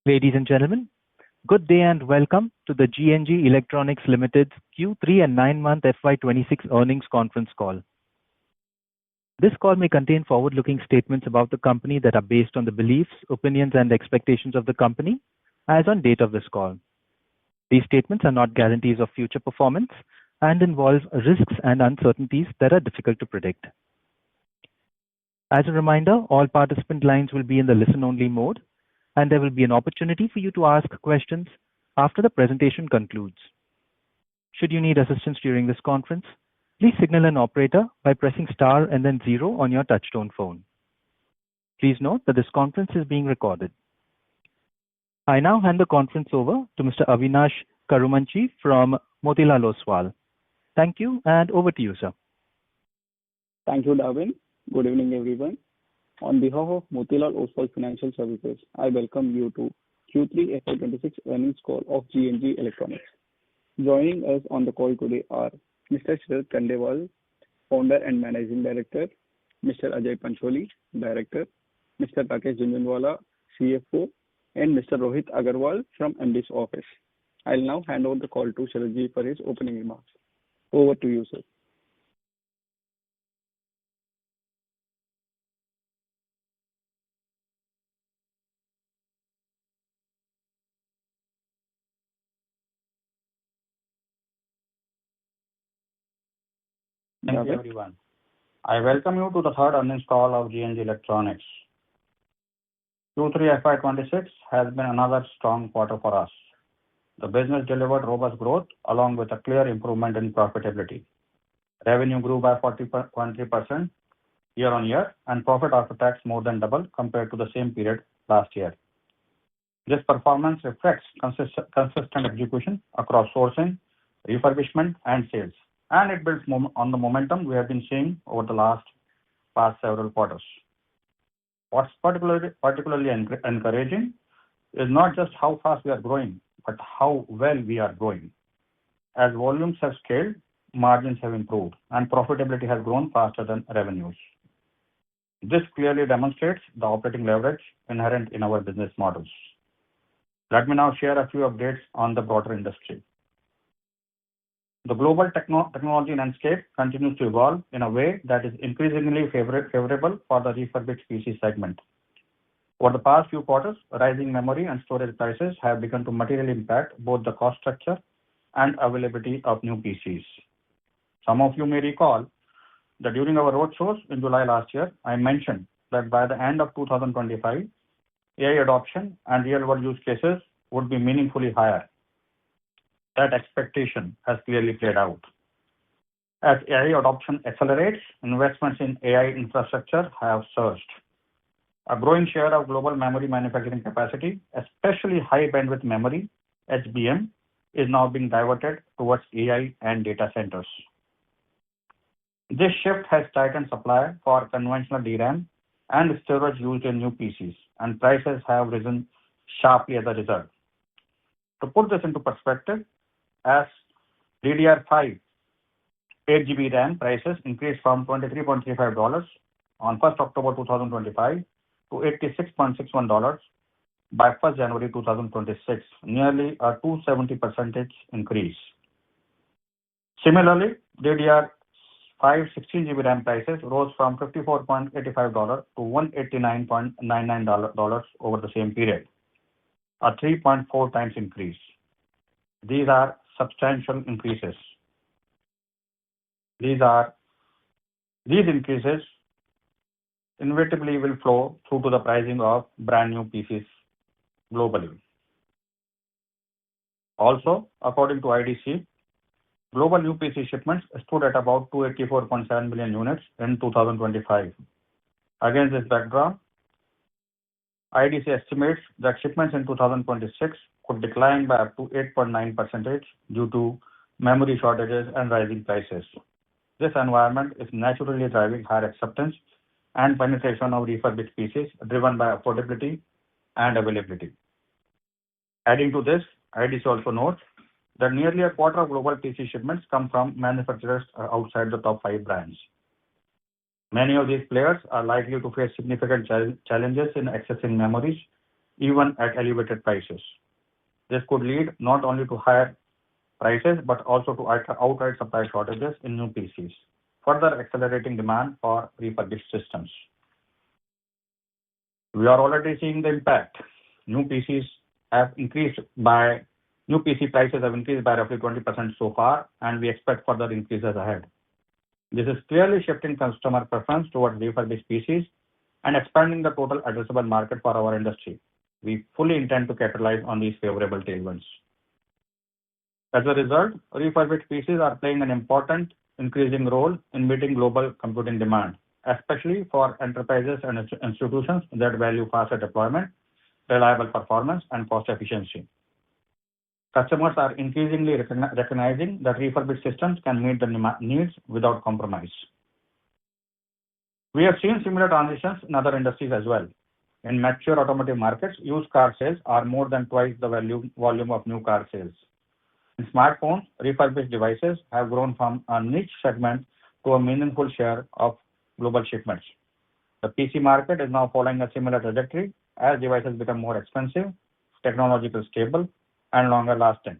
Ladies and gentlemen, good day and welcome to the GNG Electronics Limited's Q3 and 9-month FY26 earnings conference call. This call may contain forward-looking statements about the company that are based on the beliefs, opinions, and expectations of the company as on date of this call. These statements are not guarantees of future performance and involve risks and uncertainties that are difficult to predict. As a reminder, all participant lines will be in the listen-only mode, and there will be an opportunity for you to ask questions after the presentation concludes. Should you need assistance during this conference, please signal an operator by pressing star and then 0 on your touchtone phone. Please note that this conference is being recorded. I now hand the conference over to Mr. Avinash Karumanchi from Motilal Oswal. Thank you, and over to you, sir. Thank you, Darwin. Good evening, everyone. On behalf of Motilal Oswal Financial Services, I welcome you to Q3 FY26 earnings call of GNG Electronics. Joining us on the call today are Mr. Sharath Khandewal, Founder and Managing Director, Mr. Ajay Pancholi, Director, Mr. Rakesh Jhunjhunwala, CFO, and Mr. Rohit Agarwal from MD's office. I'll now hand over the call to Sharathji for his opening remarks. Over to you, sir. Thank you, everyone. I welcome you to the third earnings call of GNG Electronics. Q3 FY26 has been another strong quarter for us. The business delivered robust growth along with a clear improvement in profitability. Revenue grew by 40.3% year-on-year, and profit after tax more than doubled compared to the same period last year. This performance reflects consistent execution across sourcing, refurbishment, and sales, and it builds on the momentum we have been seeing over the past several quarters. What's particularly encouraging is not just how fast we are growing, but how well we are growing. As volumes have scaled, margins have improved, and profitability has grown faster than revenues. This clearly demonstrates the operating leverage inherent in our business models. Let me now share a few updates on the broader industry. The global technology landscape continues to evolve in a way that is increasingly favorable for the refurbished PC segment. Over the past few quarters, rising memory and storage prices have begun to materially impact both the cost structure and availability of new PCs. Some of you may recall that during our roadshows in July last year, I mentioned that by the end of 2025, AI adoption and real-world use cases would be meaningfully higher. That expectation has clearly played out. As AI adoption accelerates, investments in AI infrastructure have surged. A growing share of global memory manufacturing capacity, especially high bandwidth memory, HBM, is now being diverted towards AI and data centers. This shift has tightened supply for conventional DRAM and storage used in new PCs, and prices have risen sharply as a result. To put this into perspective, as DDR5 8GB RAM prices increased from $23.35 on 1st October 2025 to $86.61 by 1st January 2026, nearly a 270% increase. Similarly, DDR5 16GB RAM prices rose from $54.85 to $189.99 over the same period, a 3.4 times increase. These are substantial increases. These increases inevitably will flow through to the pricing of brand new PCs globally. Also, according to IDC, global new PC shipments stood at about 284.7 million units in 2025. Against this backdrop, IDC estimates that shipments in 2026 could decline by up to 8.9% due to memory shortages and rising prices. This environment is naturally driving higher acceptance and penetration of refurbished PCs driven by affordability and availability. Adding to this, IDC also notes that nearly a quarter of global PC shipments come from manufacturers outside the top 5 brands. Many of these players are likely to face significant challenges in accessing memories even at elevated prices. This could lead not only to higher prices but also to outright supply shortages in new PCs, further accelerating demand for refurbished systems. We are already seeing the impact. New PC prices have increased by roughly 20% so far, and we expect further increases ahead. This is clearly shifting customer preference towards refurbished PCs and expanding the total addressable market for our industry. We fully intend to capitalize on these favorable tailwinds. As a result, refurbished PCs are playing an important increasing role in meeting global computing demand, especially for enterprises and institutions that value faster deployment, reliable performance, and cost efficiency. Customers are increasingly recognizing that refurbished systems can meet the needs without compromise. We have seen similar transitions in other industries as well. In mature automotive markets, used car sales are more than twice the volume of new car sales. In smartphones, refurbished devices have grown from a niche segment to a meaningful share of global shipments. The PC market is now following a similar trajectory as devices become more expensive, technologically stable, and longer lasting.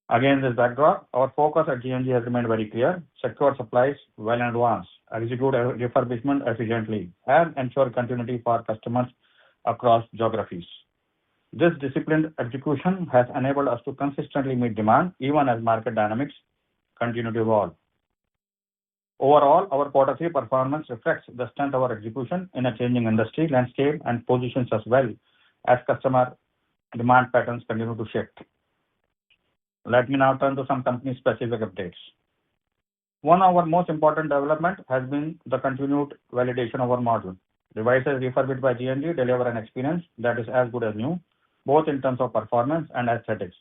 Against this backdrop, our focus at GNG has remained very clear: secure supplies well in advance, execute refurbishment efficiently, and ensure continuity for customers across geographies. This disciplined execution has enabled us to consistently meet demand even as market dynamics continue to evolve. Overall, our Q3 performance reflects the strength of our execution in a changing industry landscape and positions us well as customer demand patterns continue to shift. Let me now turn to some company-specific updates. One of our most important developments has been the continued validation of our model. Devices refurbished by GNG deliver an experience that is as good as new, both in terms of performance and aesthetics,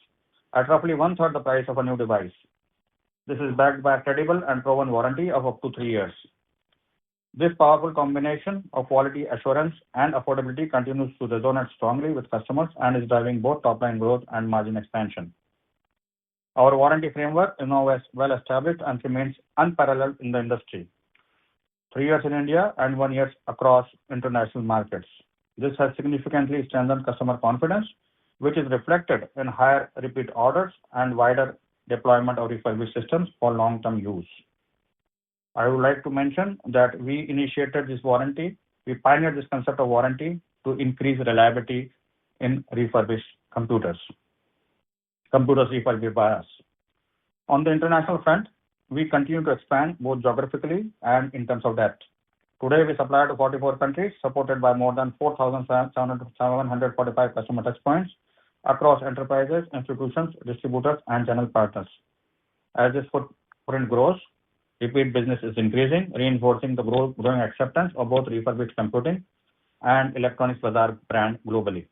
at roughly one-third the price of a new device. This is backed by a credible and proven warranty of up to 3 years. This powerful combination of quality assurance and affordability continues to resonate strongly with customers and is driving both top-line growth and margin expansion. Our warranty framework is now well established and remains unparalleled in the industry. 3 years in India and 1 year across international markets. This has significantly strengthened customer confidence, which is reflected in higher repeat orders and wider deployment of refurbished systems for long-term use. I would like to mention that we pioneered this concept of warranty to increase reliability in refurbished computers refurbished by us. On the international front, we continue to expand both geographically and in terms of depth. Today, we supply to 44 countries, supported by more than 4,745 customer touchpoints across enterprises, institutions, distributors, and channel partners. As this footprint grows, repeat business is increasing, reinforcing the growing acceptance of both refurbished computing and Electronics Bazaar brand globally.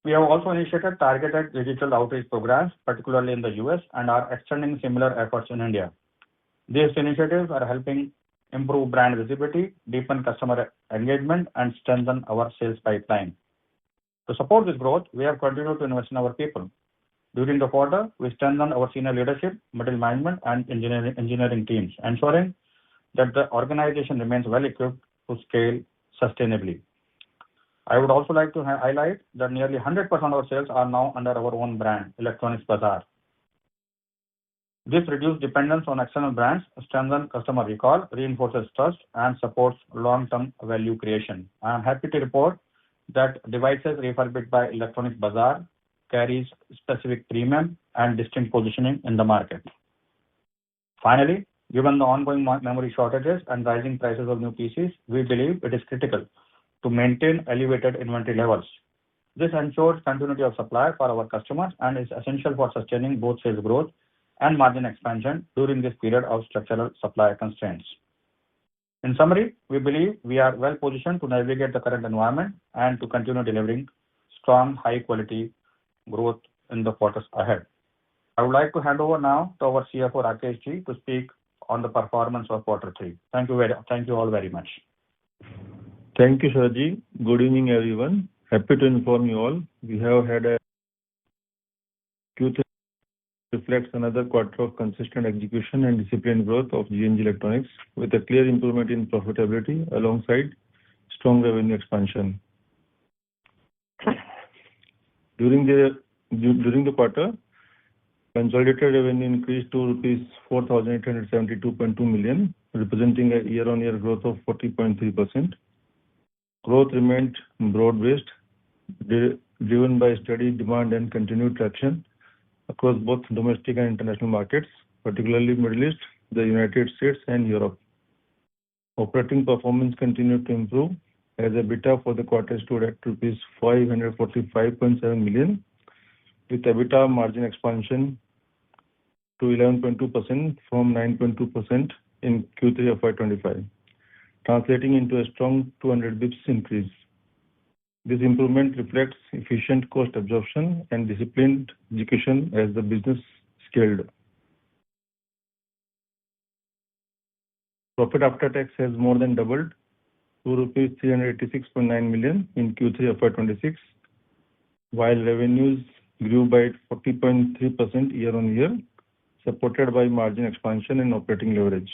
We have also initiated targeted digital outreach programs, particularly in the US, and are extending similar efforts in India. These initiatives are helping improve brand visibility, deepen customer engagement, and strengthen our sales pipeline. To support this growth, we have continued to invest in our people. During the quarter, we strengthened our senior leadership, middle management, and engineering teams, ensuring that the organization remains well equipped to scale sustainably. I would also like to highlight that nearly 100% of our sales are now under our own brand, Electronics Bazaar. This reduced dependence on external brands, strengthens customer recall, reinforces trust, and supports long-term value creation. I am happy to report that devices refurbished by Electronics Bazaar carries specific premium and distinct positioning in the market. Finally, given the ongoing memory shortages and rising prices of new PCs, we believe it is critical to maintain elevated inventory levels. This ensures continuity of supply for our customers and is essential for sustaining both sales growth and margin expansion during this period of structural supply constraints. In summary, we believe we are well positioned to navigate the current environment and to continue delivering strong, high-quality growth in the quarters ahead. I would like to hand over now to our CFO, Rakesh Ji, to speak on the performance of Q3. Thank you all very much. Thank you, Sharji. Good evening, everyone. Happy to inform you all. We have had a Q3 reflects another quarter of consistent execution and disciplined growth of GNG Electronics with a clear improvement in profitability alongside strong revenue expansion. During the quarter, consolidated revenue increased to rupees 4,872.2 million, representing a year-on-year growth of 40.3%. Growth remained broad-based, driven by steady demand and continued traction across both domestic and international markets, particularly Middle East, the United States, and Europe. Operating performance continued to improve as EBITDA for the quarter stood at rupees 545.7 million, with EBITDA margin expansion to 11.2% from 9.2% in Q3 FY25, translating into a strong 200 bps increase. This improvement reflects efficient cost absorption and disciplined execution as the business scaled. Profit after tax has more than doubled to rupees 386.9 million in Q3 FY26, while revenues grew by 40.3% year-on-year, supported by margin expansion and operating leverage.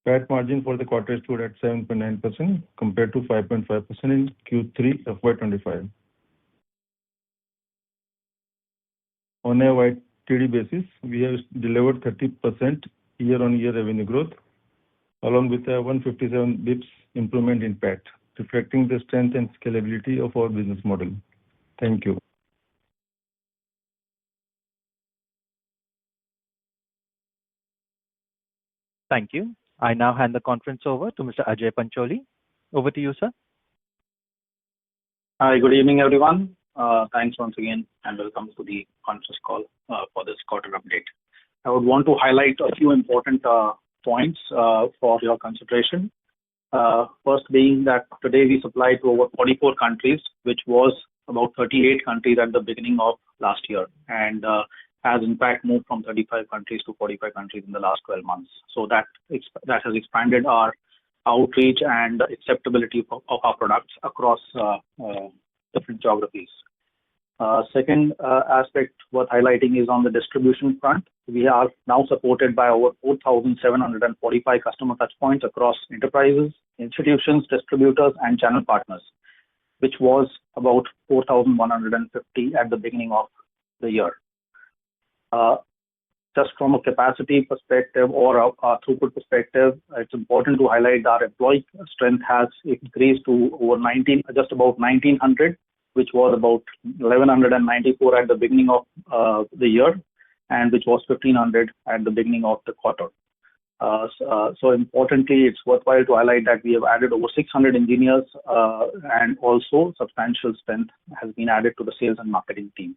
PAT margin for the quarter stood at 7.9% compared to 5.5% in Q3 FY25. On a YTD basis, we have delivered 30% year-on-year revenue growth, along with a 157 bps improvement in PAT, reflecting the strength and scalability of our business model. Thank you. Thank you. I now hand the conference over to Mr. Ajay Pancholi. Over to you, sir. Hi, good evening, everyone. Thanks once again and welcome to the conference call for this quarter update. I would want to highlight a few important points for your consideration. First being that today we supply to over 44 countries, which was about 38 countries at the beginning of last year, and has in fact moved from 35 countries to 45 countries in the last 12 months. So that has expanded our outreach and acceptability of our products across different geographies. Second aspect worth highlighting is on the distribution front. We are now supported by over 4,745 customer touchpoints across enterprises, institutions, distributors, and channel partners, which was about 4,150 at the beginning of the year. Just from a capacity perspective or a throughput perspective, it's important to highlight that our employee strength has increased to just about 1,900, which was about 1,194 at the beginning of the year, and which was 1,500 at the beginning of the quarter. So importantly, it's worthwhile to highlight that we have added over 600 engineers, and also substantial strength has been added to the sales and marketing team.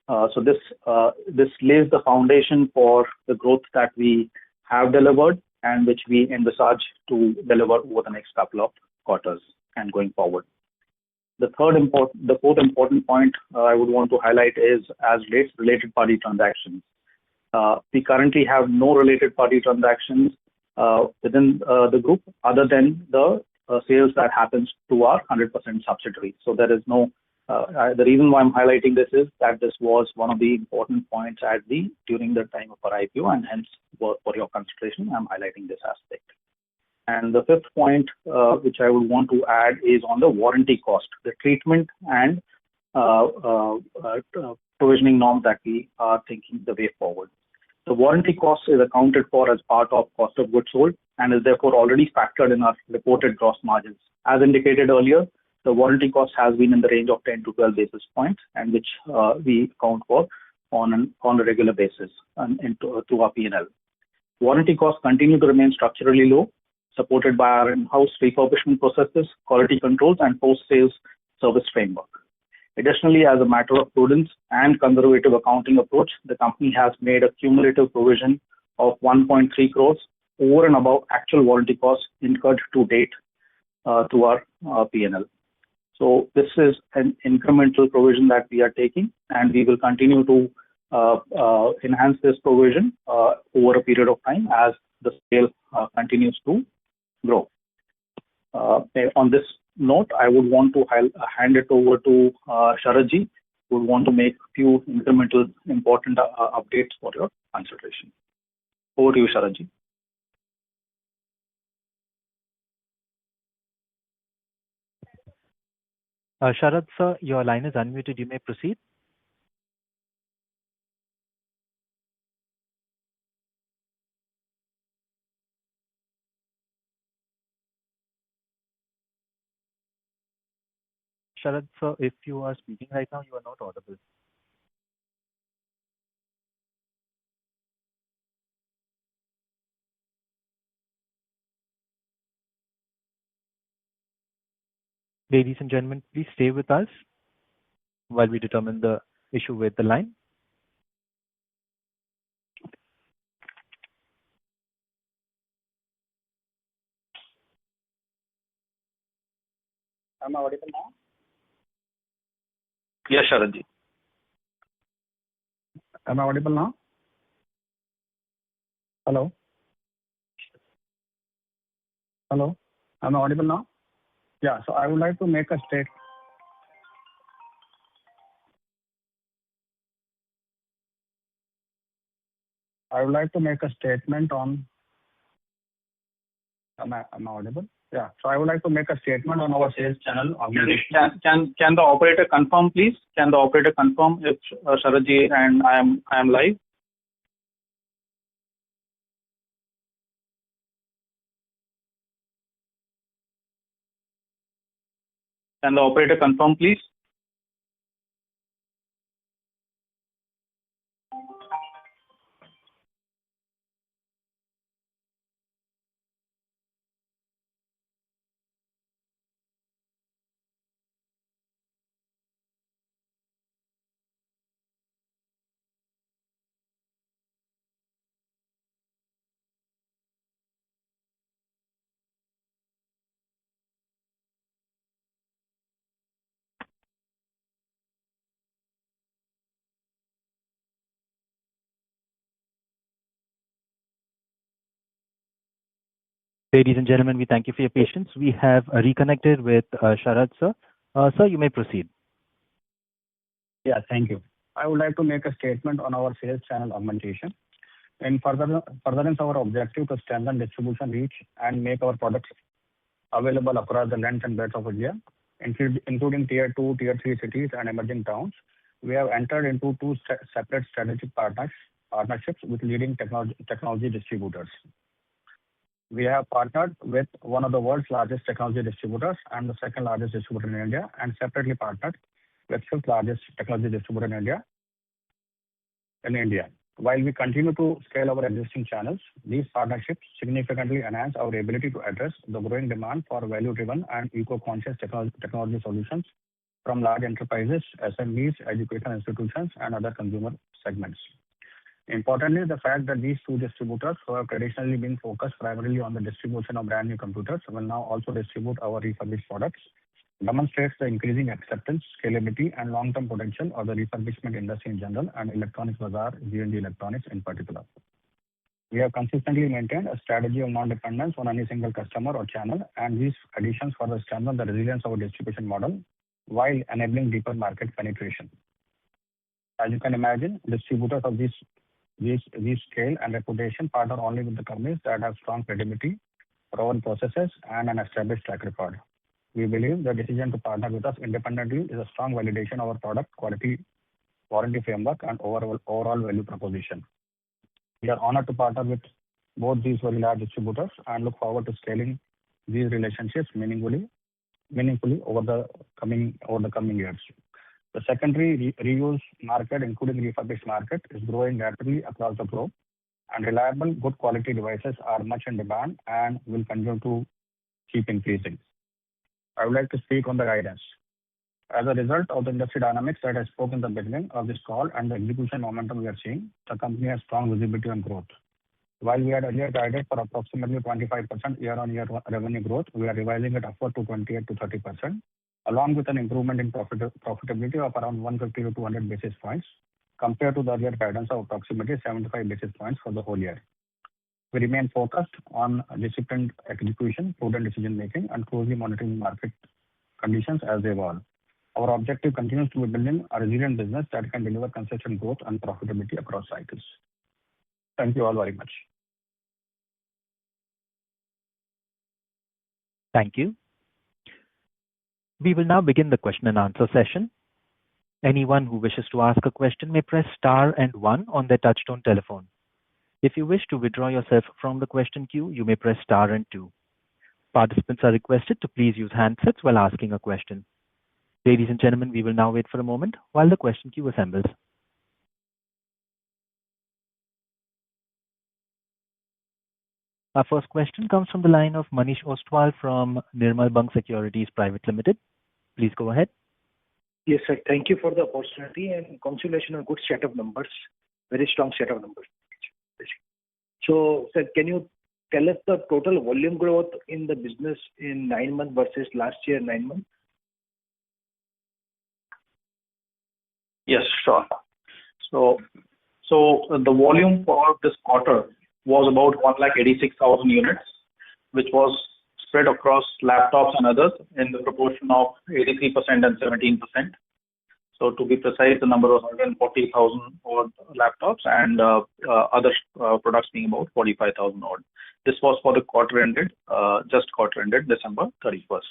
So this lays the foundation for the growth that we have delivered and which we envisage to deliver over the next couple of quarters and going forward. The fourth important point I would want to highlight is as related party transactions. We currently have no related party transactions within the group other than the sales that happens to our 100% subsidiary. So there is no. The reason why I'm highlighting this is that this was one of the important points during the time of our IPO, and hence for your consideration, I'm highlighting this aspect. And the fifth point, which I would want to add, is on the warranty cost, the treatment and provisioning norm that we are thinking the way forward. The warranty cost is accounted for as part of cost of goods sold and is therefore already factored in our reported gross margins. As indicated earlier, the warranty cost has been in the range of 10 to 12 basis points, and which we account for on a regular basis through our P&L. Warranty costs continue to remain structurally low, supported by our in-house refurbishment processes, quality controls, and post-sales service framework. Additionally, as a matter of prudence and conservative accounting approach, the company has made a cumulative provision of 1.3 crores over and above actual warranty costs incurred to date to our P&L. So this is an incremental provision that we are taking, and we will continue to enhance this provision over a period of time as the scale continues to grow. On this note, I would want to hand it over to Sharadji, who would want to make a few incremental important updates for your consideration. Over to you, Sharadji. Sharad sir, your line is unmuted. You may proceed. Sharad sir, if you are speaking right now, you are not audible. Ladies and gentlemen, please stay with us while we determine the issue with the line. Am I audible now? Yes, Sharadji. Am I audible now? Hello? Hello? Am I audible now? Yeah, so I would like to make a statement on. Am I audible? Yeah, so I would like to make a statement on our sales channel. Can the operator confirm, please? Can the operator confirm if Sharadji and I am live? Can the operator confirm, please? Ladies and gentlemen, we thank you for your patience. We have reconnected with Sharad sir. Sir, you may proceed. Yeah, thank you. I would like to make a statement on our sales channel augmentation. In furtherance our objective to strengthen distribution reach and make our products available across the length and breadth of India, including Tier 2, Tier 3 cities and emerging towns, we have entered into two separate strategic partnerships with leading technology distributors. We have partnered with one of the world's largest technology distributors and the second largest distributor in India, and separately partnered with fifth largest technology distributor in India. While we continue to scale our existing channels, these partnerships significantly enhance our ability to address the growing demand for value-driven and eco-conscious technology solutions from large enterprises, SMEs, education institutions, and other consumer segments. Importantly, the fact that these two distributors, who have traditionally been focused primarily on the distribution of brand new computers, will now also distribute our refurbished products, demonstrates the increasing acceptance, scalability, and long-term potential of the refurbishment industry in general and Electronics Bazaar, GNG Electronics in particular. We have consistently maintained a strategy of non-dependence on any single customer or channel, and these additions further strengthen the resilience of our distribution model while enabling deeper market penetration. As you can imagine, distributors of these scale and reputation partner only with the companies that have strong credibility, proven processes, and an established track record. We believe the decision to partner with us independently is a strong validation of our product quality, warranty framework, and overall value proposition. We are honored to partner with both these very large distributors and look forward to scaling these relationships meaningfully over the coming years. The secondary reuse market, including refurbished market, is growing rapidly across the globe, and reliable, good quality devices are much in demand and will continue to keep increasing. I would like to speak on the guidance. As a result of the industry dynamics that I spoke in the beginning of this call and the execution momentum we are seeing, the company has strong visibility on growth. While we had earlier guided for approximately 25% year-on-year revenue growth, we are revising it upward to 28 to 30%, along with an improvement in profitability of around 150 to 200 basis points compared to the earlier guidance of approximately 75 basis points for the whole year. We remain focused on disciplined execution, prudent decision-making, and closely monitoring market conditions as they evolve. Our objective continues to be building a resilient business that can deliver consistent growth and profitability across cycles. Thank you all very much. Thank you. We will now begin the question and answer session. Anyone who wishes to ask a question may press star and one on their touchtone telephone. If you wish to withdraw yourself from the question queue, you may press star and two. Participants are requested to please use handsets while asking a question. Ladies and gentlemen, we will now wait for a moment while the question queue assembles. Our first question comes from the line of Manish Ostwal from Nirmal Bang Securities Private Limited. Please go ahead. Yes, sir. Thank you for the opportunity and congratulations on good set of numbers. Very strong set of numbers. So, sir, can you tell us the total volume growth in the business in 9 months versus last year 9 months? Yes, sure. So the volume for this quarter was about 186,000 units, which was spread across laptops and others in the proportion of 83% and 17%. So to be precise, the number was 140,000 odd laptops and other products being about 45,000 odd. This was for the quarter ended, just quarter ended December 31st.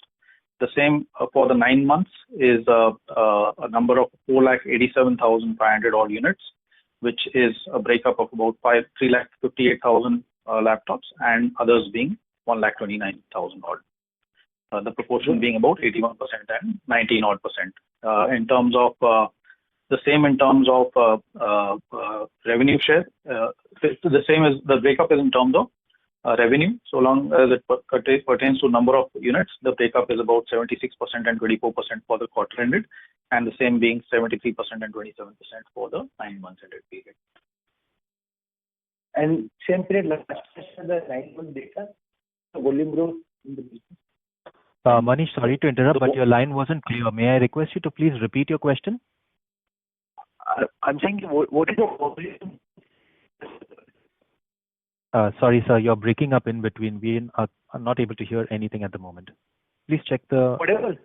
The same for the 9 months is a number of 487,500 odd units, which is a breakup of about 358,000 laptops and others being 129,000 odd. The proportion being about 81% and 19 odd percent. In terms of the same in terms of revenue share, the same as the breakup is in terms of revenue. So long as it pertains to number of units, the breakup is about 76% and 24% for the quarter ended, and the same being 73% and 27% for the 9 months ended period. And same period last year, the 9 month data, the volume growth in the business. Manish, sorry to interrupt, but your line wasn't clear. May I request you to please repeat your question? I'm saying, what is the volume? Sorry, sir, you're breaking up in between. We are not able to hear anything at the moment. Please check the Audible?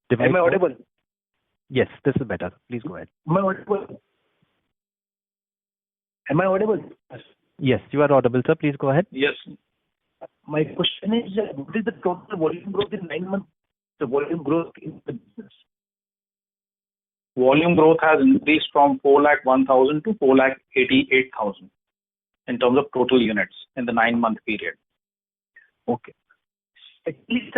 device. Am I audible? Yes, this is better. Please go ahead. Am I audible? Am I audible? Yes, you are audible, sir. Please go ahead. Yes. My question is, what is the total volume growth in 9 months? The volume growth in the business. Volume growth has increased from 401,000 to 488,000 in terms of total units in the 9 month period. Okay. At least,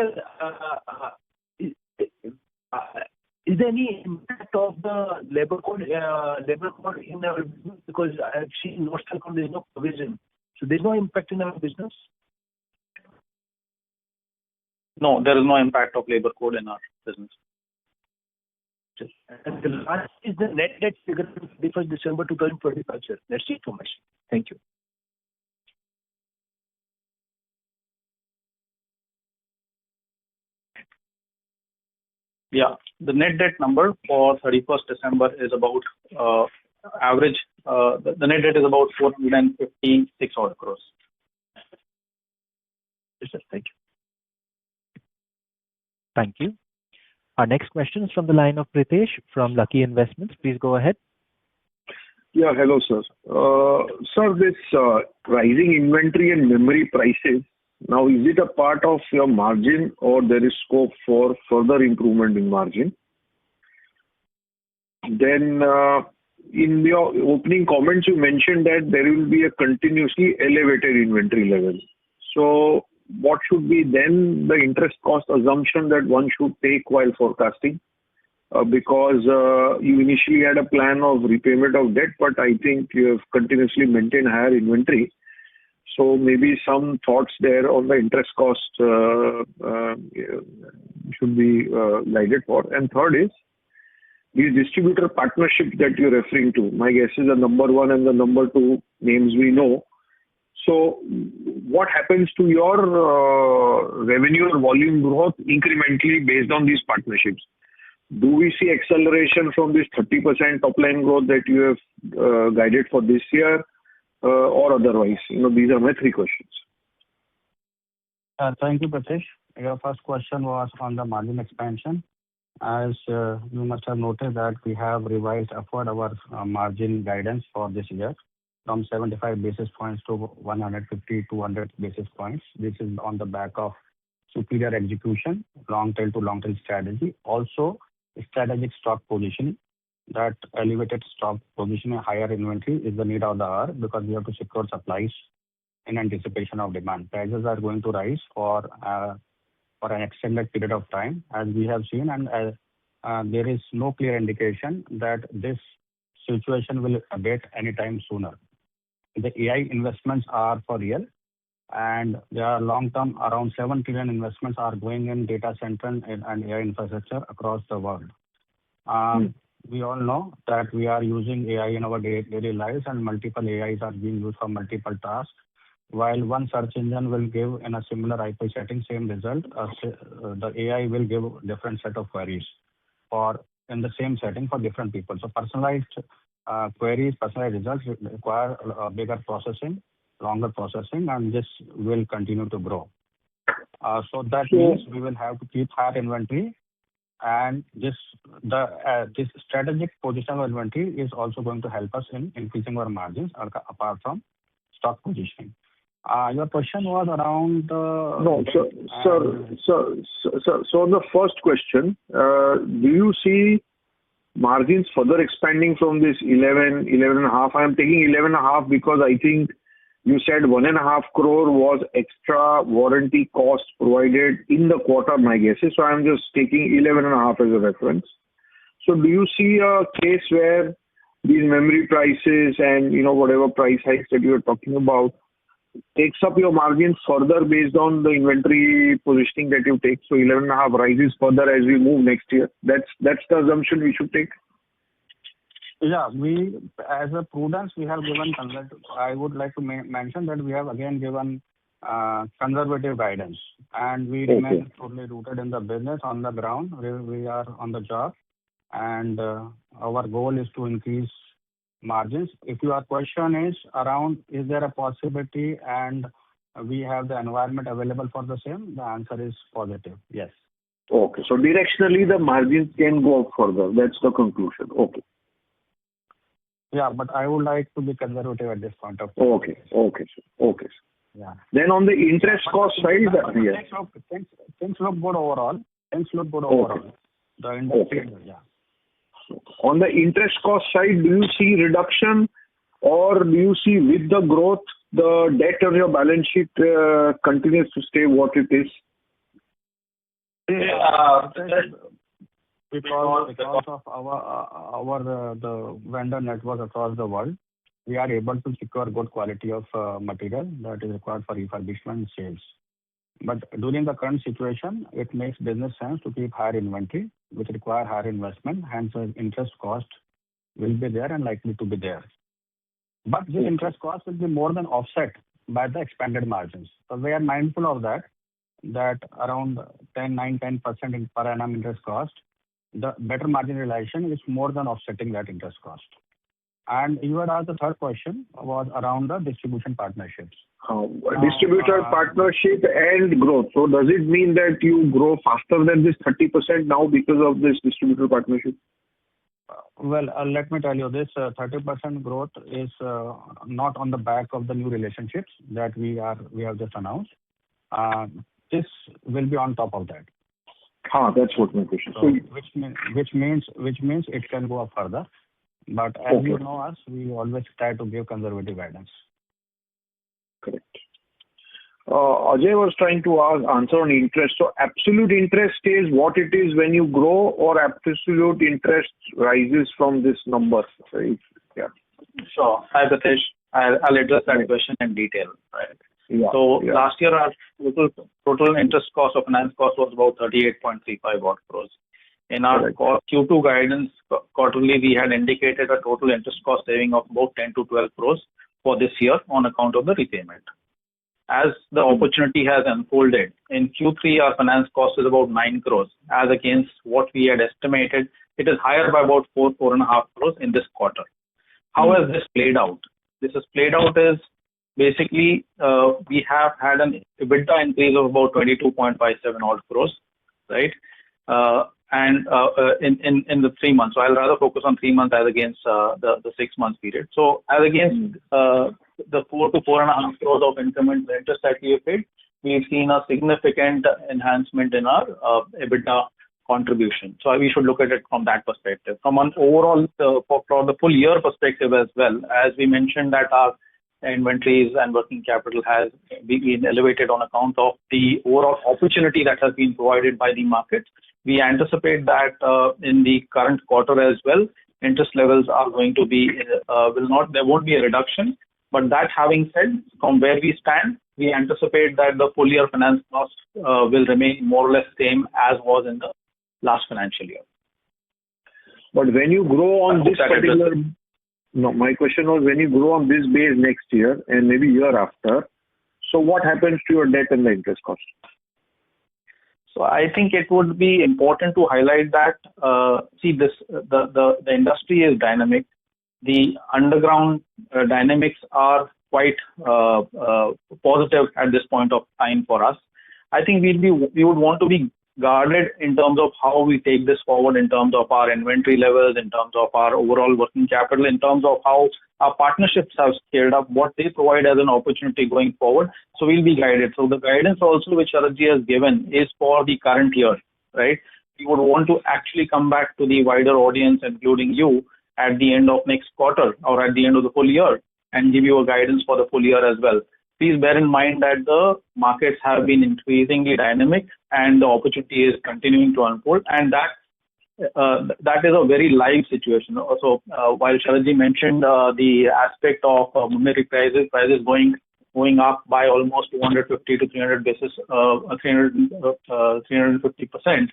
is there any impact of the labor code in our business? Because I've seen most of the there's no provision. So there's no impact in our business? No, there is no impact of labor code in our business. And the last is the net debt figure for 31st December 2025, sir. That's it for me. Thank you. Yeah, the net debt number for 31st December is about average. The net debt is about 456 odd crores. Yes, sir. Thank you. Thank you. Our next question is from the line of Pritesh from Lucky Investments. Please go ahead. Yeah, hello, sir. Sir, this rising inventory and memory prices, now is it a part of your margin or there is scope for further improvement in margin? Then in your opening comments, you mentioned that there will be a continuously elevated inventory level. So what should be then the interest cost assumption that one should take while forecasting? Because you initially had a plan of repayment of debt, but I think you have continuously maintained higher inventory. So maybe some thoughts there on the interest cost should be guided for. And third is, these distributor partnerships that you're referring to, my guess is the number one and the number two names we know. So what happens to your revenue or volume growth incrementally based on these partnerships? Do we see acceleration from this 30% top line growth that you have guided for this year or otherwise? These are my three questions. Thank you, Pritesh. Your first question was on the margin expansion. As you must have noted that we have revised upward our margin guidance for this year from 75 basis points to 150, 200 basis points. This is on the back of superior execution, long tail to long tail strategy. Also, strategic stock positioning. That elevated stock positioning, higher inventory is the need of the hour because we have to secure supplies in anticipation of demand. Prices are going to rise for an extended period of time, as we have seen, and there is no clear indication that this situation will abate anytime sooner. The AI investments are for real, and there are long-term, around 7 trillion investments are going in data center and AI infrastructure across the world. We all know that we are using AI in our daily lives, and multiple AIs are being used for multiple tasks. While one search engine will give in a similar IP setting same result, the AI will give different set of queries for in the same setting for different people. So personalized queries, personalized results require bigger processing, longer processing, and this will continue to grow. So that means we will have to keep higher inventory, and this strategic position of inventory is also going to help us in increasing our margins apart from stock positioning. Your question was around no, so the first question, do you see margins further expanding from this 11.5? I am taking 11.5 because I think you said 1.5 crore was extra warranty cost provided in the quarter, my guess is. So I'm just taking 11.5 as a reference. So do you see a case where these memory prices and whatever price hikes that you are talking about takes up your margins further based on the inventory positioning that you take? So 11.5 rises further as we move next year. That's the assumption we should take. Yeah, we as a prudence we have given. I would like to mention that we have again given conservative guidance, and we remain totally rooted in the business on the ground. We are on the job, and our goal is to increase margins. If your question is around, is there a possibility and we have the environment available for the same, the answer is positive, yes. Okay, so directionally the margins can go up further. That's the conclusion. Okay. Yeah, but I would like to be conservative at this point of time. Okay. Yeah. Then on the interest cost side, things look good overall. The industry, yeah. On the interest cost side, do you see reduction, or do you see with the growth, the debt on your balance sheet continues to stay what it is? Because of our the vendor network across the world, we are able to secure good quality of material that is required for refurbishment sales. But during the current situation, it makes business sense to keep higher inventory, which require higher investment. Hence, interest cost will be there and likely to be there. But this interest cost will be more than offset by the expanded margins. So we are mindful of that around 10% per annum interest cost, the better margin realization is more than offsetting that interest cost. And you had asked the third question was around the distribution partnerships. Distributor partnership and growth. So does it mean that you grow faster than this 30% now because of this distributor partnership? Well, let me tell you this, 30% growth is not on the back of the new relationships that we have just announced. This will be on top of that. That's what my question. So, which means it can go up further. But as you know us, we always try to give conservative guidance. Correct. Ajay was trying to answer on interest. So absolute interest is what it is when you grow, or absolute interest rises from this number? Right? Yeah. Sure. Hi, Pritesh. I'll address that question in detail. Right. Yeah. So last year our total interest cost or finance cost was about 38.35 crores. In our Q2 guidance quarterly, we had indicated a total interest cost saving of about 10 to 12 crores for this year on account of the repayment. As the opportunity has unfolded, in Q3 our finance cost is about 9 crores. As against what we had estimated, it is higher by about 4.5 crores in this quarter. How has this played out? This has played out is basically we have had an EBITDA increase of about 22.57 crores, right? And in the 3 months. So I'll rather focus on 3 months as against the 6 months period. So as against the 4 to 4.5 crores of incremental interest that we have paid, we've seen a significant enhancement in our EBITDA contribution. So we should look at it from that perspective. From an overall, for the full year perspective as well, as we mentioned that our inventories and working capital has been elevated on account of the overall opportunity that has been provided by the market. We anticipate that in the current quarter as well, interest levels are going to be, there won't be a reduction. But that having said, from where we stand, we anticipate that the full year finance cost will remain more or less same as was in the last financial year. But when you grow on this particular, no, my question was when you grow on this base next year and maybe year after, so what happens to your debt and the interest cost? So I think it would be important to highlight that, the industry is dynamic. The underground dynamics are quite positive at this point of time for us. I think we would want to be guarded in terms of how we take this forward, in terms of our inventory levels, in terms of our overall working capital, in terms of how our partnerships have scaled up, what they provide as an opportunity going forward. So we'll be guided. So the guidance also which Sharadji has given is for the current year, right? We would want to actually come back to the wider audience, including you, at the end of next quarter or at the end of the full year and give you a guidance for the full year as well. Please bear in mind that the markets have been increasingly dynamic and the opportunity is continuing to unfold, and that is a very live situation. So while Sharadji mentioned the aspect of memory prices going up by almost 250 to 350%.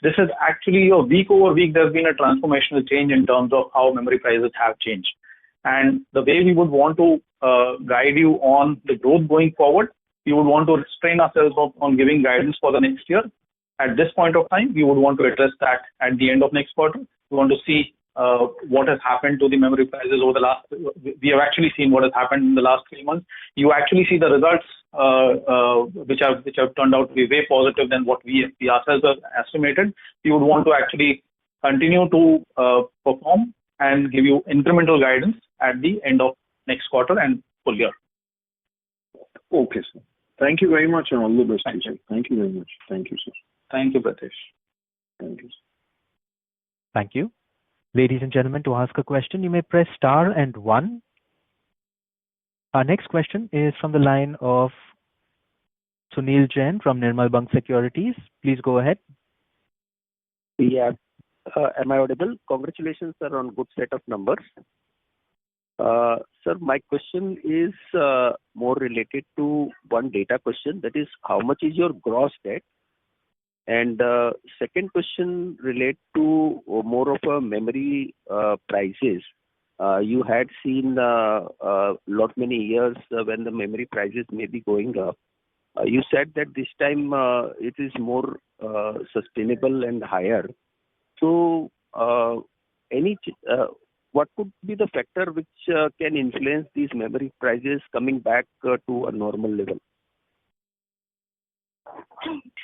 This is actually a week over week. There's been a transformational change in terms of how memory prices have changed. And the way we would want to guide you on the growth going forward, we would want to restrain ourselves on giving guidance for the next year. At this point of time, we would want to address that at the end of next quarter. We want to see what has happened to the memory prices over the last. We have actually seen what has happened in the last 3 months. You actually see the results which have turned out to be way positive than what we ourselves have estimated. We would want to actually continue to perform and give you incremental guidance at the end of next quarter and full year. Okay, sir. Thank you very much and all the best. Thank you. Thank you very much. Thank you, sir. Thank you, Pratish. Thank you. Thank you. Ladies and gentlemen, to ask a question, you may press star and 1. Our next question is from the line of Sunil Jain from Nirmal Bang Securities. Please go ahead. Yeah. Am I audible? Congratulations, sir, on good set of numbers. Sir, my question is more related to one data question. That is, how much is your gross debt? And second question relate to more of a memory prices. You had seen lot many years when the memory prices may be going up. You said that this time it is more sustainable and higher. So, what could be the factor which can influence these memory prices coming back to a normal level?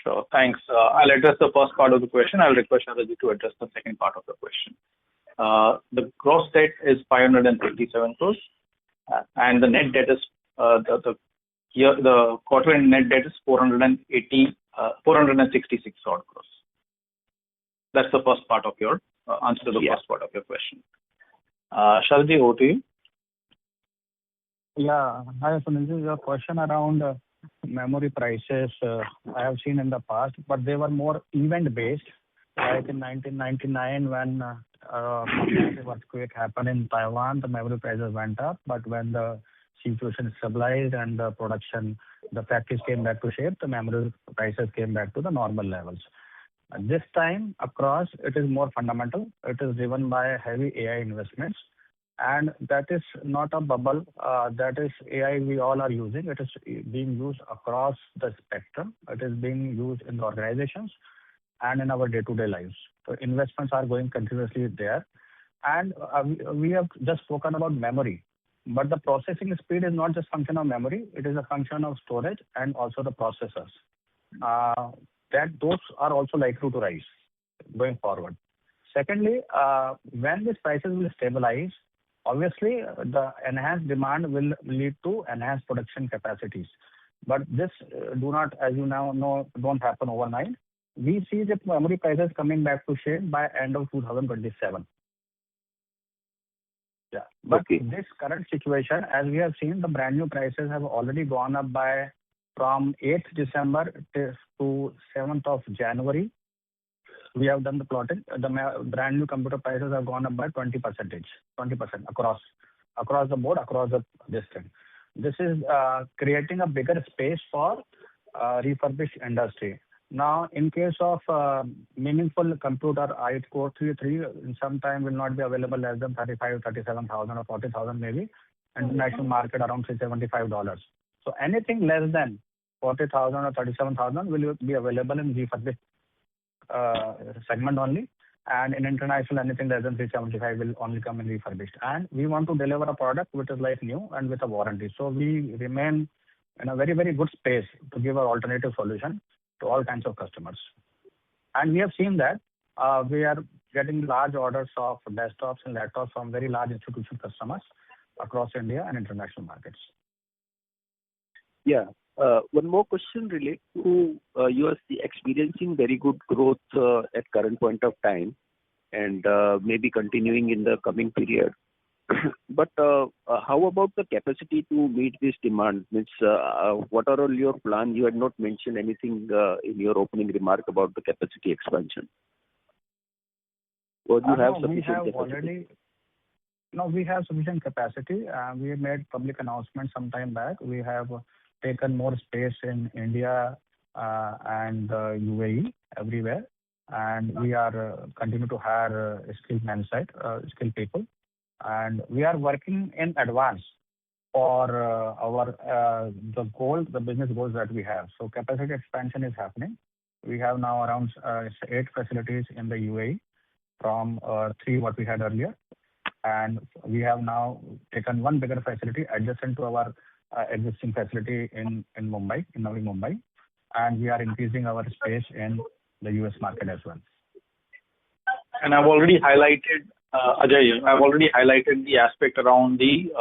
Sure. Thanks. I'll address the first part of the question. I'll request Sharadji to address the second part of the question. The gross debt is 557 crores, and the net debt is the quarter end net debt is 466 odd crores. That's the first part of your answer to the first part of your question. Sharadji, over to you. Yeah. Hi, so this is your question around memory prices. I have seen in the past, but they were more event-based. Like in 1999, when earthquake happened in Taiwan, the memory prices went up. But when the situation stabilized and the production, the factories came back to shape, the memory prices came back to the normal levels. This time across, it is more fundamental. It is driven by heavy AI investments. And that is not a bubble. That is AI we all are using. It is being used across the spectrum. It is being used in the organizations and in our day-to-day lives. So investments are going continuously there. And we have just spoken about memory. But the processing speed is not just function of memory. It is a function of storage and also the processors. Those are also likely to rise going forward. Secondly, when these prices will stabilize, obviously the enhanced demand will lead to enhanced production capacities. But this do not, as you now know, don't happen overnight. We see the memory prices coming back to shape by end of 2027. Yeah. But Okay. this current situation, as we have seen, the brand new prices have already gone up by from 8th December to 7th of January. We have done the plotting. The brand new computer prices have gone up by 20%, 20% across the board, across the district. This is creating a bigger space for refurbished industry. Now, in case of meaningful computer, Core 3 in some time will not be available less than 37,000 or 40,000 maybe. International market around $375. So anything less than 40,000 or 37,000 will be available in refurbished segment only. And in international, anything less than 375 will only come in refurbished. And we want to deliver a product which is like new and with a warranty. So we remain in a very, very good space to give an alternative solution to all kinds of customers. And we have seen that we are getting large orders of desktops and laptops from very large institutional customers across India and international markets. Yeah. One more question related to you are experiencing very good growth at current point of time and maybe continuing in the coming period. But how about the capacity to meet this demand? Means, what are all your plans? You had not mentioned anything in your opening remark about the capacity expansion. Or you have sufficient capacity? We have sufficient capacity. We have made public announcement some time back. We have taken more space in India and UAE, everywhere. And we are continue to hire skilled man side, skilled people. And we are working in advance for the business goals that we have. So capacity expansion is happening. We have now around 8 facilities in the UAE from 3 what we had earlier. And we have now taken one bigger facility adjacent to our existing facility in Mumbai, in Navi Mumbai. And we are increasing our space in the US market as well. And I've already highlighted, Ajay, I've already highlighted the aspect around the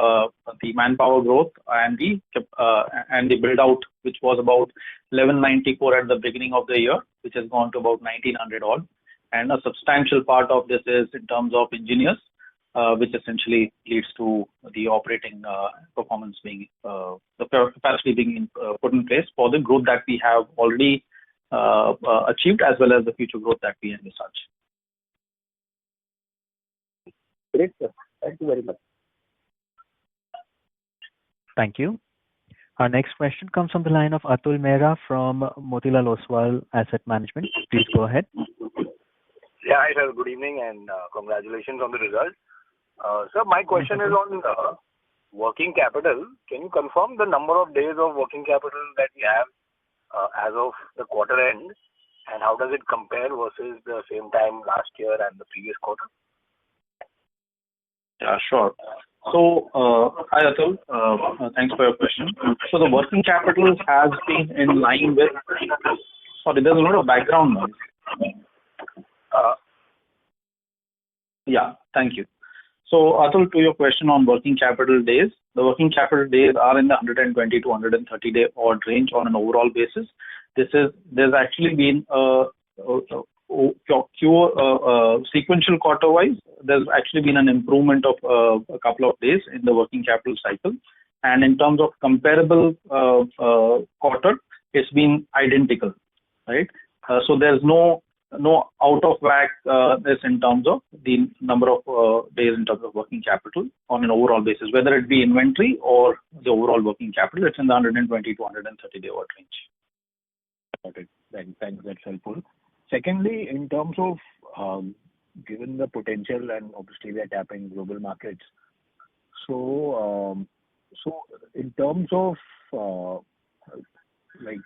manpower growth and the build out, which was about 1194 at the beginning of the year, which has gone to about 1900 odd. And a substantial part of this is in terms of engineers, which essentially leads to the operating performance being, the capacity being put in place for the growth that we have already achieved, as well as the future growth that we envisage. Great, sir. Thank you very much. Thank you. Our next question comes from the line of Atul Mehra from Motilal Oswal Asset Management. Please go ahead. Yeah, hi sir. Good evening and congratulations on the result. Sir, my question is on working capital. Can you confirm the number of days of working capital that we have as of the quarter end, and how does it compare versus the same time last year and the previous quarter? Yeah, sure. So, hi Atul, thanks for your question. So the working capital has been in line with, sorry, there's a lot of background noise. Yeah, thank you. So Atul, to your question on working capital days, the working capital days are in the 120 to 130 day odd range on an overall basis. There's actually been sequential quarter wise, there's actually been an improvement of a couple of days in the working capital cycle. And in terms of comparable quarter, it's been identical, right? So there's no out of whack this in terms of the number of days in terms of working capital on an overall basis, whether it be inventory or the overall working capital. It's in the 120 to 130 day odd range. Okay, thanks. That's helpful. Secondly, in terms of given the potential, and obviously we are tapping global markets. So in terms of like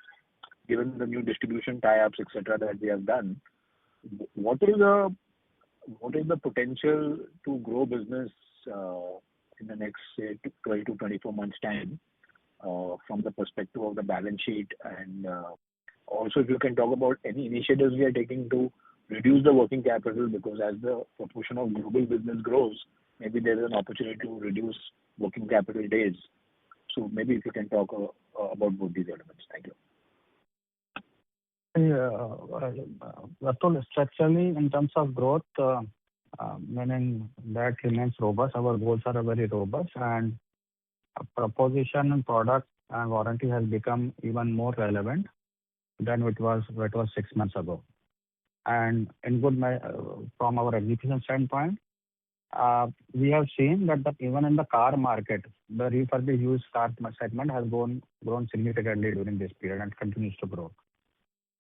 given the new distribution tie-ups, etc., that we have done, what is the potential to grow business in the next say 12 to 24 months time from the perspective of the balance sheet, and also if you can talk about any initiatives we are taking to reduce the working capital, because as the proportion of global business grows, maybe there is an opportunity to reduce working capital days. So maybe if you can talk about both these elements? Thank you. Atul, structurally, in terms of growth, meaning that remains robust. Our goals are very robust, and proposition and product and warranty has become even more relevant than it was 6 months ago. And in from our execution standpoint, we have seen that even in the car market, the refurbished used car segment has grown significantly during this period and continues to grow.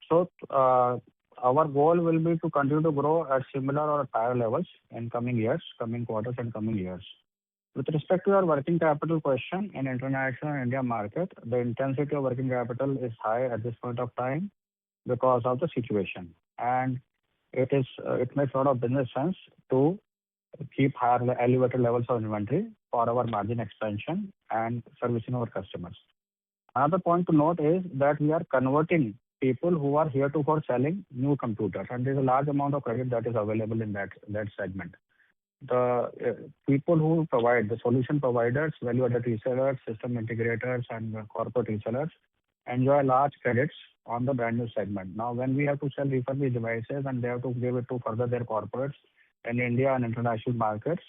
So our goal will be to continue to grow at similar or higher levels in coming years, coming quarters and coming years. With respect to your working capital question, in international and India market, the intensity of working capital is high at this point of time because of the situation. And it makes a lot of business sense to keep higher elevated levels of inventory for our margin expansion and servicing our customers. Another point to note is that we are converting people who are heretofore selling new computers, and there's a large amount of credit that is available in that segment. The people who provide the solution providers, value-added resellers, system integrators, and corporate resellers enjoy large credits on the brand new segment. Now, when we have to sell refurbished devices and they have to give it to further their corporates in India and international markets,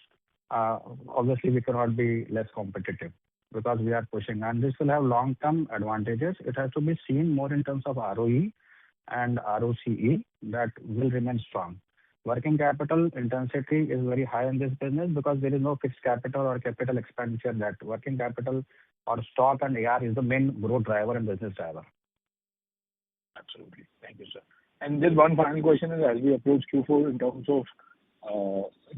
obviously we cannot be less competitive because we are pushing. And this will have long-term advantages. It has to be seen more in terms of ROE and ROCE that will remain strong. Working capital intensity is very high in this business because there is no fixed capital or capital expenditure. That working capital or stock and AR is the main growth driver and business driver. Absolutely. Thank you, sir. And just one final question is, as we approach Q4 in terms of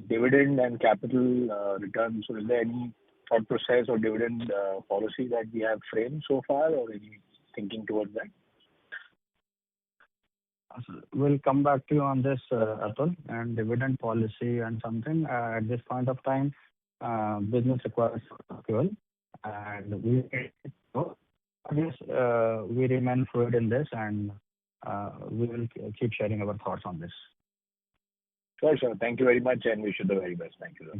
dividend and capital returns, so is there any thought process or dividend policy that we have framed so far, or any thinking towards that? We'll come back to you on this, Atul, and dividend policy and something. At this point of time, business requires fuel, and we remain fluid in this, and we will keep sharing our thoughts on this. Sure, sir. Thank you very much, and wish you the very best. Thank you.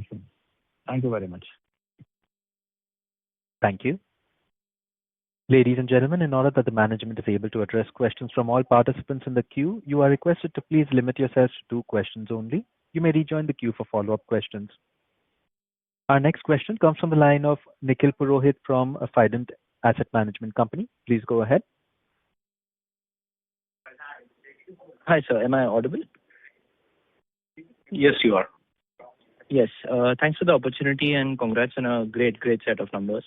Thank you very much. Thank you. Ladies and gentlemen, in order that the management is able to address questions from all participants in the queue, you are requested to please limit yourselves to 2 questions only. You may rejoin the queue for follow-up questions. Our next question comes from the line of Nikhil Purohit from Fident Asset Management Company. Please go ahead. Hi, sir. Am I audible? Yes, you are. Yes. Thanks for the opportunity and congrats on a great set of numbers.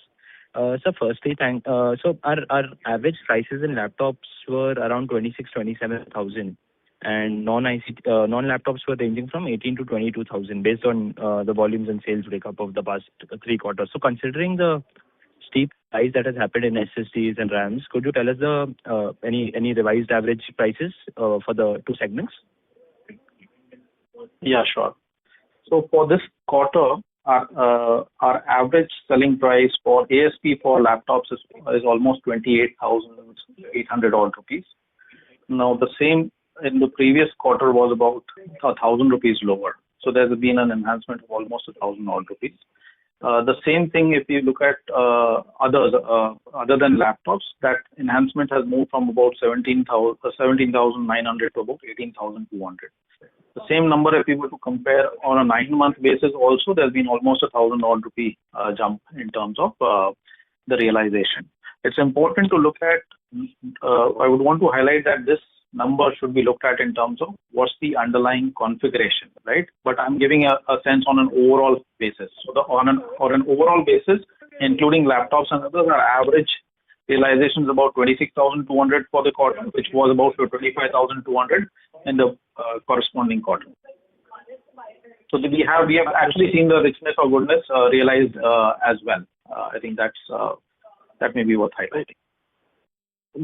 So firstly, so our average prices in laptops were around 26,000-27,000, and non-laptops were ranging from 18,000 to 22,000 based on the volumes and sales breakup of the past 3 quarters. So considering the steep rise that has happened in SSDs and RAMs, could you tell us any revised average prices for the 2 segments? Yeah, sure. So for this quarter, our average selling price for ASP for laptops is almost 28,800 odd rupees. Now the same in the previous quarter was about 1,000 rupees lower. So there's been an enhancement of almost 1,000 odd rupees. The same thing if you look at other than laptops, that enhancement has moved from about 17,900 to about 18,200. The same number, if you were to compare on a 9-month basis, also there's been almost 1,000 odd rupee jump in terms of the realization. It's important to look at. I would want to highlight that this number should be looked at in terms of what's the underlying configuration, right? But I'm giving a sense on an overall basis. So on an overall basis, including laptops and others, our average realization is about 26,200 for the quarter, which was about 25,200 in the corresponding quarter. So we have actually seen the richness or goodness realized as well. I think that may be worth highlighting.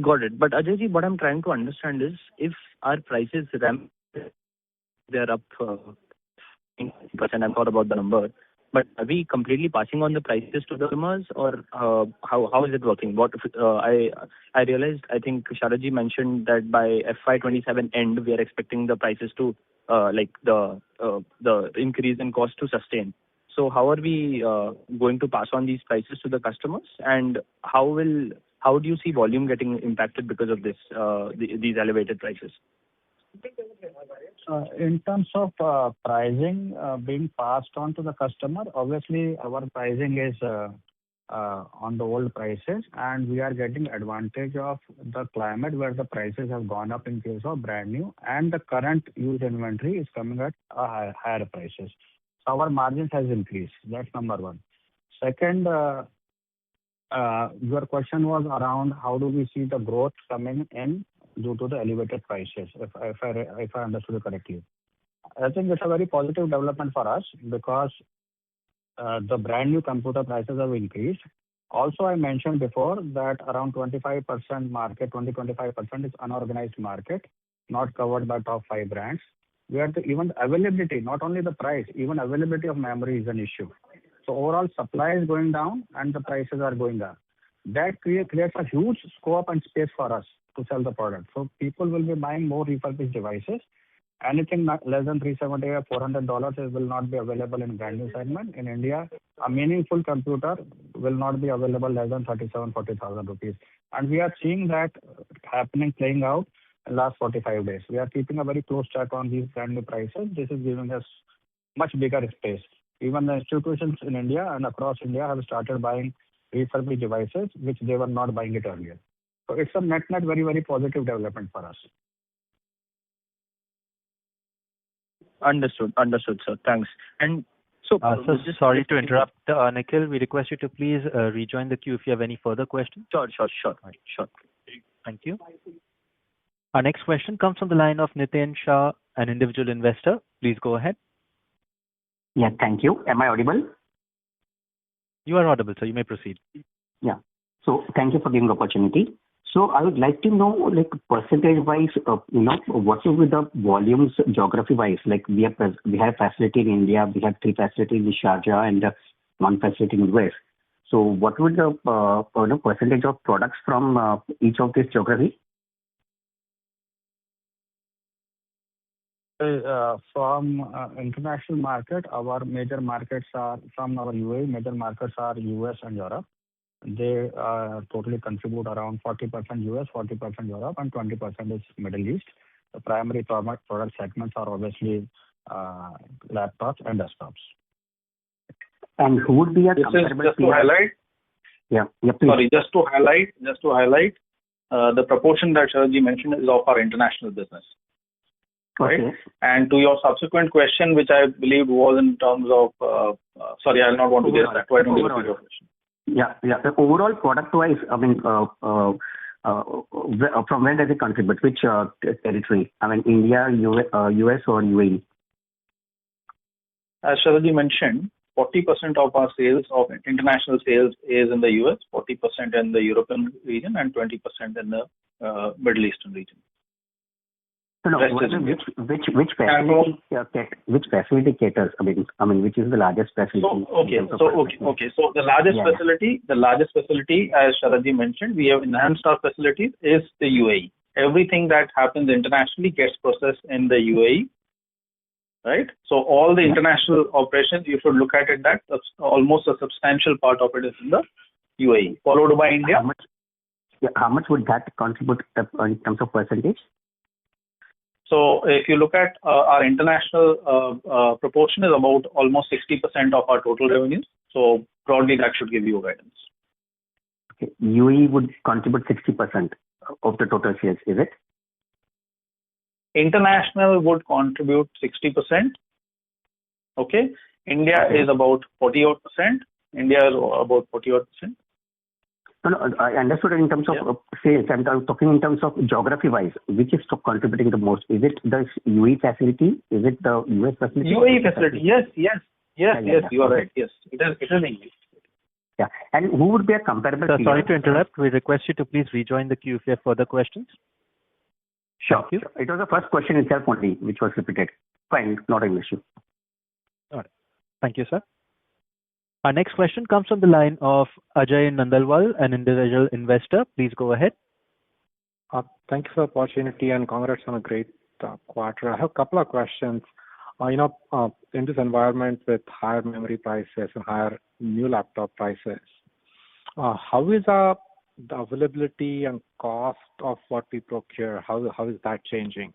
Got it. But Ajay ji, what I'm trying to understand is if our prices they're up 10%, I'm thought about the number, but are we completely passing on the prices to the customers, or how is it working? What I realized, I think Sharad ji mentioned that by FY27 end we are expecting the prices to the increase in cost to sustain. So how are we going to pass on these prices to the customers, and how will how do you see volume getting impacted because of this, these elevated prices? In terms of pricing being passed on to the customer, obviously our pricing is on the old prices, and we are getting advantage of the climate where the prices have gone up in case of brand new, and the current used inventory is coming at higher prices. So our margins has increased. That's number one. Second, your question was around how do we see the growth coming in due to the elevated prices, if I understood it correctly. I think it's a very positive development for us because the brand new computer prices have increased. Also, I mentioned before that around 25% market, 20-25% is unorganized market, not covered by top 5 brands, where even availability, not only the price, even availability of memory is an issue. So overall supply is going down and the prices are going up. That creates a huge scope and space for us to sell the product. So people will be buying more refurbished devices. Anything less than $370 or $400 will not be available in brand new segment. In India, a meaningful computer will not be available less than 37,000-40,000 rupees. And we are seeing that happening, playing out in last 45 days. We are keeping a very close check on these brand new prices. This is giving us much bigger space. Even the institutions in India and across India have started buying refurbished devices, which they were not buying it earlier. So it's a net very, very positive development for us. Understood, sir. Thanks. And so, sorry to interrupt, Nikhil. We request you to please rejoin the queue if you have any further questions. Sure. Thank you. Our next question comes from the line of Nitin Shah, an individual investor. Please go ahead. Yeah, thank you. Am I audible? You are audible, sir. You may proceed. Yeah. So thank you for giving the opportunity. So I would like to know, like percentage-wise, what will be the volumes geography-wise? Like we have facility in India, we have 3 facilities in Sharjah and 1 facility in US. So what would the percentage of products from each of these geography? From international market, our major markets are from our UAE. Major markets are US and Europe. They totally contribute around 40% US, 40% Europe, and 20% is Middle East. The primary product segments are obviously laptops and desktops. And who would be a comparable just to highlight? Yeah, please. Sorry, just to highlight, the proportion that Sharadji mentioned is of our international business. Right? Okay. And to your subsequent question, which I believe was in terms of, sorry, I'll not want to guess that. Why don't you repeat your question? Yeah. The overall product-wise, I mean, from where does it contribute? Which territory? I mean, India, US, or UAE? As Sharadji mentioned, 40% of our sales, of international sales, is in the US, 40% in the European region, and 20% in the Middle Eastern region. No, which facility caters? I mean, which is the largest facility? So the largest facility, as Sharadji mentioned, we have enhanced our facilities, is the UAE. Everything that happens internationally gets processed in the UAE, right? So all the international operations, you should look at it that almost a substantial part of it is in the UAE, followed by India. How much would that contribute in terms of percentage? So if you look at our international proportion is about almost 60% of our total revenues. So broadly, that should give you a guidance. Okay. UAE would contribute 60% of the total sales, is it? International would contribute 60%. Okay. India is about 40%. India is about 40%. No, I understood in terms of sales. I'm talking in terms of geography-wise, which is contributing the most. Is it the UAE facility? Is it the US facility? UAE facility. Yes. You are right. Yes, it is English. Yeah. And who would be a comparable? Sir, sorry to interrupt. We request you to please rejoin the queue if you have further questions. Sure. It was the first question itself only, which was repeated. Fine, not an issue. All right. Thank you, sir. Our next question comes from the line of Ajay Nandalwal, an individual investor. Please go ahead. Thank you for the opportunity and congrats on a great quarter. I have a couple of questions. In this environment with higher memory prices and higher new laptop prices, how is the availability and cost of what we procure, how is that changing?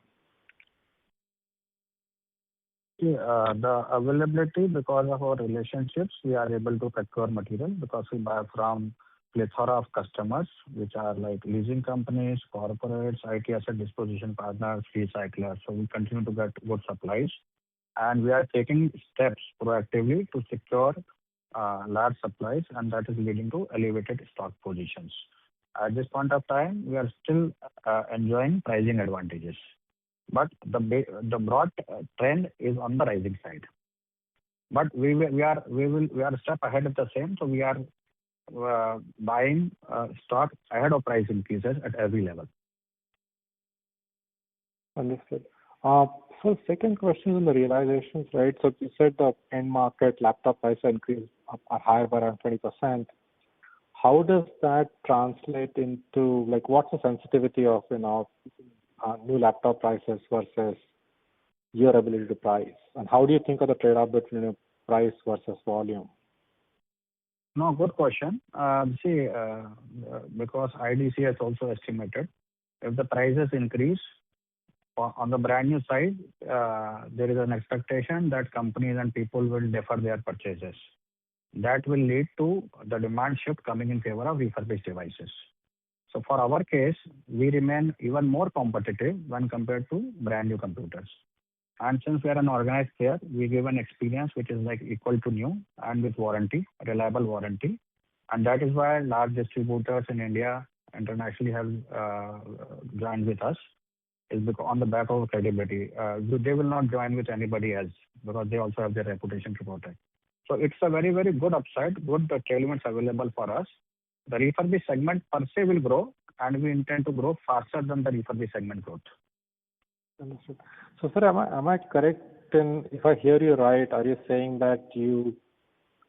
The availability, because of our relationships, we are able to procure material because we buy from plethora of customers, which are like leasing companies, corporates, IT asset disposition partners, recyclers. So we continue to get good supplies, and we are taking steps proactively to secure large supplies, and that is leading to elevated stock positions. At this point of time, we are still enjoying pricing advantages, but the broad trend is on the rising side. But we are a step ahead of the same, so we are buying stock ahead of price increases at every level. Understood. So second question on the realizations, right? So you said the end market laptop price increase are higher by around 20%. How does that translate into, like, what's the sensitivity of, new laptop prices versus your ability to price? And how do you think of the trade-off between price versus volume? No, good question. Because IDC has also estimated if the prices increase on the brand new side, there is an expectation that companies and people will defer their purchases. That will lead to the demand shift coming in favor of refurbished devices. So for our case, we remain even more competitive when compared to brand new computers. And since we are an organized player, we give an experience which is like equal to new and with warranty, reliable warranty. And that is why large distributors in India internationally have joined with us, is because on the back of credibility. They will not join with anybody else because they also have their reputation to protect. So it's a very, very good upside, good tailwinds available for us. The refurbished segment per se will grow, and we intend to grow faster than the refurbished segment growth. Understood. So, sir, am I correct in, if I hear you right, are you saying that you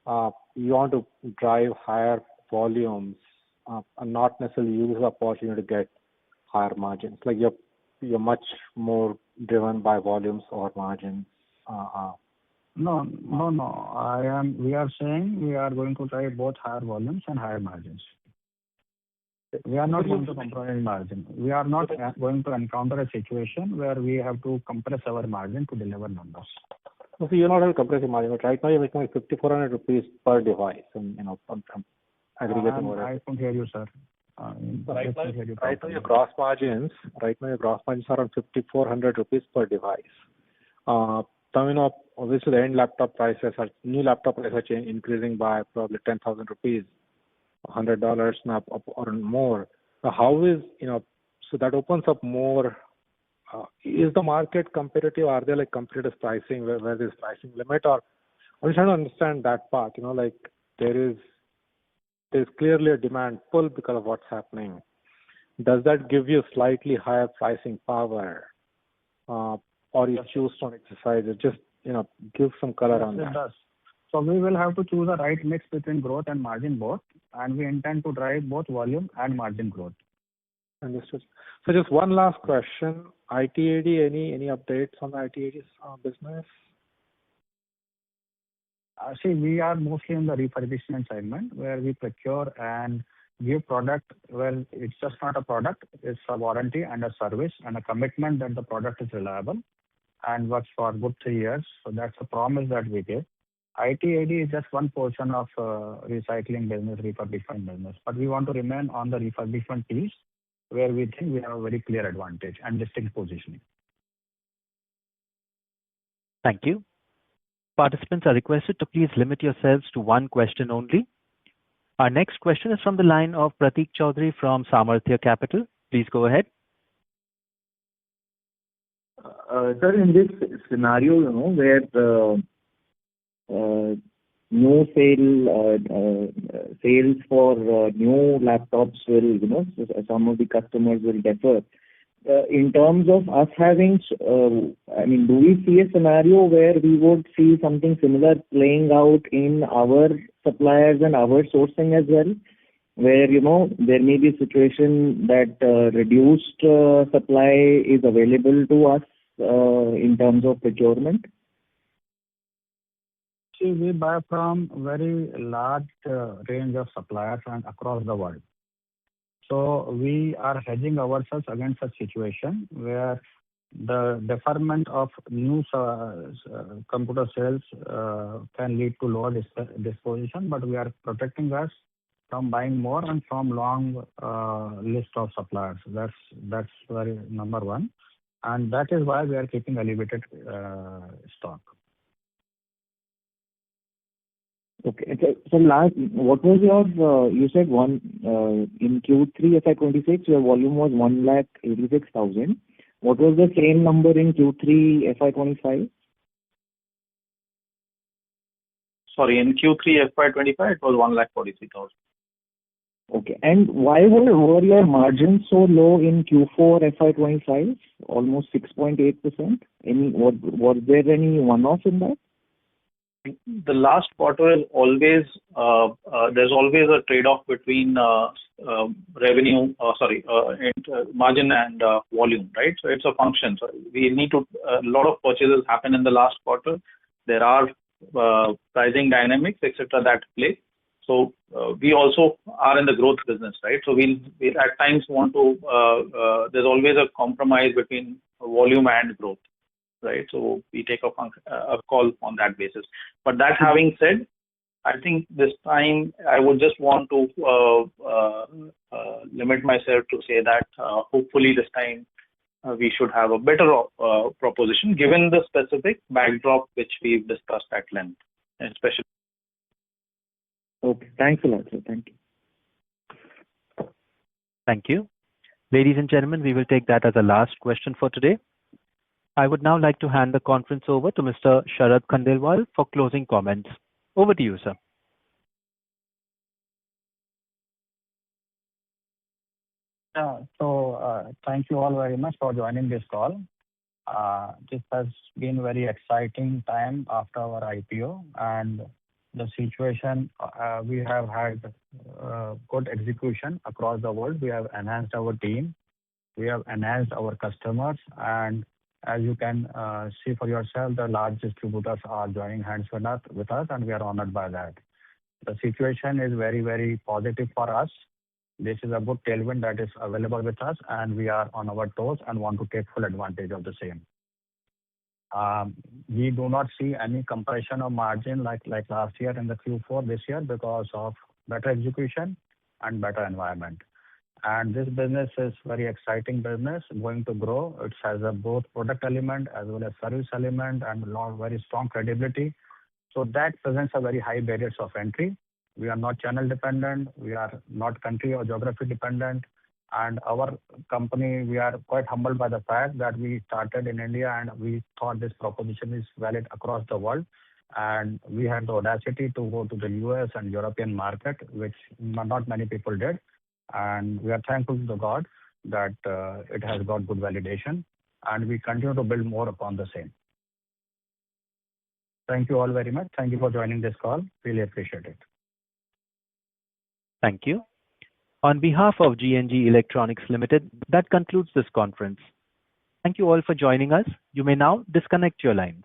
want to drive higher volumes and not necessarily use the opportunity to get higher margins? Like you're much more driven by volumes or margins? No. We are saying we are going to drive both higher volumes and higher margins. We are not going to compromise margin. We are not going to encounter a situation where we have to compress our margin to deliver numbers. So you're not going to compress your margin, but right now you're making like 5,400 rupees per device, and aggregating over. I can't hear you, sir. Right now your gross margins are around 5,400 rupees per device. Obviously the new laptop prices are increasing by probably 10,000 rupees, $100 now or more. So how is, so that opens up more. Is the market competitive? Are there like competitive pricing where there's pricing limit? Or I'm trying to understand that part. Like there's clearly a demand pull because of what's happening. Does that give you slightly higher pricing power, or you choose to exercise it? Just give some color on that. It does. So we will have to choose a right mix between growth and margin both, and we intend to drive both volume and margin growth. Understood. So just one last question. IT/AD, any updates on the IT/AD business? We are mostly in the refurbishment segment where we procure and give product where it's just not a product, it's a warranty and a service and a commitment that the product is reliable and works for good 3 years. So that's a promise that we give. IT/AD is just one portion of recycling business, refurbishment business. But we want to remain on the refurbishment piece where we think we have a very clear advantage and distinct positioning. Thank you. Participants are requested to please limit yourselves to one question only. Our next question is from the line of Pratik Chaudhary from Samarthya Capital. Please go ahead. Sir, in this scenario, where new sales for new laptops will, some of the customers will defer. In terms of us having, do we see a scenario where we would see something similar playing out in our suppliers and our sourcing as well, where, there may be a situation that reduced supply is available to us in terms of procurement? We buy from very large range of suppliers and across the world. So we are hedging ourselves against a situation where the deferment of new computer sales can lead to lower disposition, but we are protecting us from buying more and from long list of suppliers. That's very number one, and that is why we are keeping elevated stock. Okay. So last, what was your, you said in Q3 FY26, your volume was 186,000. What was the same number in Q3 FY25? Sorry, in Q3 FY25, it was 143,000. Okay. And why were your margins so low in Q4 FY25, almost 6.8%? Was there any one-off in that? The last quarter is always, there's always a trade-off between margin and volume, right? So it's a function. So we need to, a lot of purchases happen in the last quarter. There are pricing dynamics, etc. that play. So we also are in the growth business, right? So we at times want to, there's always a compromise between volume and growth, right? So we take a call on that basis. But that having said, I think this time I would just want to limit myself to say that hopefully this time we should have a better proposition given the specific backdrop which we've discussed at length, especially. Okay. Thanks a lot, sir. Thank you. Thank you. Ladies and gentlemen, we will take that as a last question for today. I would now like to hand the conference over to Mr. Sharad Khandelwal for closing comments. Over to you, sir. Thank you all very much for joining this call. This has been very exciting time after our IPO, and the situation, we have had good execution across the world. We have enhanced our team. We have enhanced our customers, and as you can see for yourself, the large distributors are joining hands with us, and we are honored by that. The situation is very, very positive for us. This is a good tailwind that is available with us, and we are on our toes and want to take full advantage of the same. We do not see any compression of margin like last year in the Q4 this year because of better execution and better environment. And this business is very exciting business, going to grow. It has a both product element as well as service element and very strong credibility. So that presents a very high barriers of entry. We are not channel dependent. We are not country or geography dependent. And our company, we are quite humbled by the fact that we started in India and we thought this proposition is valid across the world. And we had the audacity to go to the US and European market, which not many people did. And we are thankful to God that it has got good validation, and we continue to build more upon the same. Thank you all very much. Thank you for joining this call. Really appreciate it. Thank you. On behalf of GNG Electronics Limited, that concludes this conference. Thank you all for joining us. You may now disconnect your lines.